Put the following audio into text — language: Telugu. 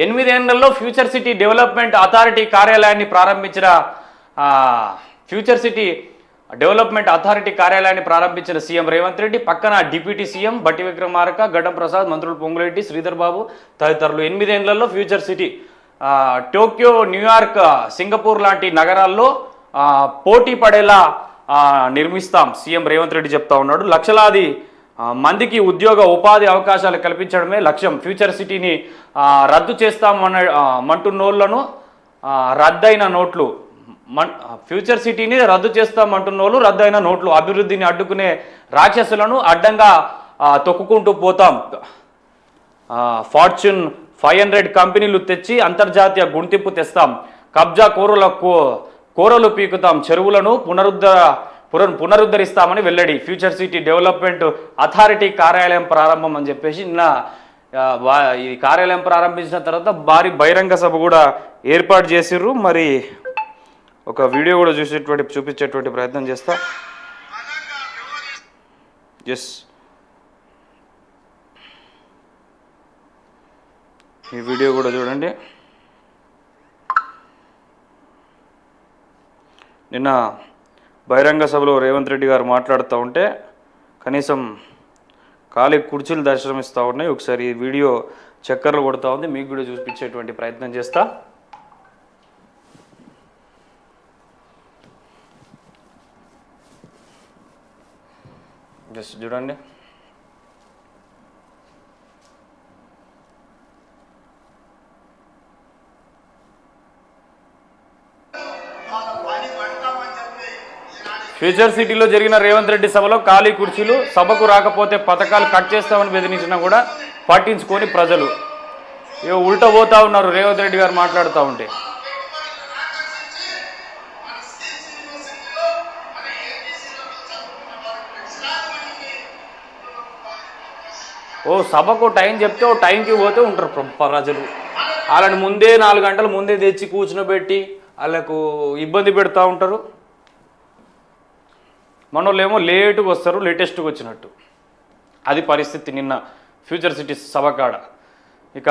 8 ఏళ్లలో ఫ్యూచర్ సిటీ డెవలప్మెంట్ అథారిటీ కార్యాలయాన్ని ప్రారంభించిన ఫ్యూచర్ సిటీ డెవలప్మెంట్ అథారిటీ కార్యాలయాన్ని ప్రారంభించిన సీఎం రేవంత్ రెడ్డి, పక్కన డిప్యూటీ సీఎం బట్టి విక్రమార్క, గడ్డం ప్రసాద్, మంత్రులు పొంగులేటి, శ్రీధర్ బాబు తదితరులు. 8 ఏళ్లలో future city Tokyo, New York, Singapore లాంటి నగరాల్లో పోటీ పడేలా నిర్మిస్తాం సీఎం రేవంత్ రెడ్డి చెప్తా ఉన్నాడు. లక్షలాది మందికి ఉద్యోగ ఉపాధి అవకాశాలు కల్పించడమే లక్ష్యం. ఫ్యూచర్ సిటీని రద్దు చేస్తామంటున్నోళ్లను రద్దయిన నోట్లు ఫ్యూచర్ సిటీని రద్దు చేస్తామంటున్నోళ్ళు రద్దయిన నోట్లు, అభివృద్ధిని అడ్డుకునే రాక్షసులను అడ్డంగా తొక్కుకుంటూ పోతాం. ఫార్చ్యూన్ 500 కంపెనీలు తెచ్చి అంతర్జాతీయ గుర్తింపు తెస్తాం. కబ్జా కోరలు పీకుతాం. చెరువులను పునరుద్ధరిస్తామని వెల్లడి. ఫ్యూచర్ సిటీ డెవలప్మెంట్ అథారిటీ కార్యాలయం ప్రారంభం అని చెప్పేసి నిన్న ఈ కార్యాలయం ప్రారంభించిన తర్వాత భారీ బహిరంగ సభ కూడా ఏర్పాటు చేసిర్రు. మరి ఒక వీడియో కూడా చూపించేటువంటి ప్రయత్నం చేస్తా. ఎస్, ఈ వీడియో కూడా చూడండి. నిన్న బహిరంగ సభలో రేవంత్ రెడ్డి గారు మాట్లాడుతూ ఉంటే కనీసం ఖాళీ కుర్చీలు దర్శనమిస్తూ ఉన్నాయి. ఒకసారి ఈ వీడియో చక్కర్లు కొడుతూ ఉంది, మీకు కూడా చూపించేటువంటి ప్రయత్నం చేస్తా. జస్ట్ చూడండి. ఫ్యూచర్ సిటీలో జరిగిన రేవంత్ రెడ్డి సభలో ఖాళీ కుర్చీలు, సభకు రాకపోతే పథకాలు కట్ చేస్తామని బెదిరించినా కూడా పట్టించుకొని ప్రజలు ఉల్టా పోతా ఉన్నారు రేవంత్ రెడ్డి గారు మాట్లాడుతూ ఉంటే. సభకు టైం చెప్తే టైంకి పోతే ఉంటారు ప్రజలు. వాళ్ళని ముందే 4 గంటల ముందే తెచ్చి కూర్చునబెట్టి వాళ్ళకు ఇబ్బంది పెడతా ఉంటారు. మనోళ్ళేమో లేటుగా వస్తారు, లేటెస్ట్గా వచ్చినట్టు. అది పరిస్థితి నిన్న ఫ్యూచర్ సిటీ సభ కాడ. ఇక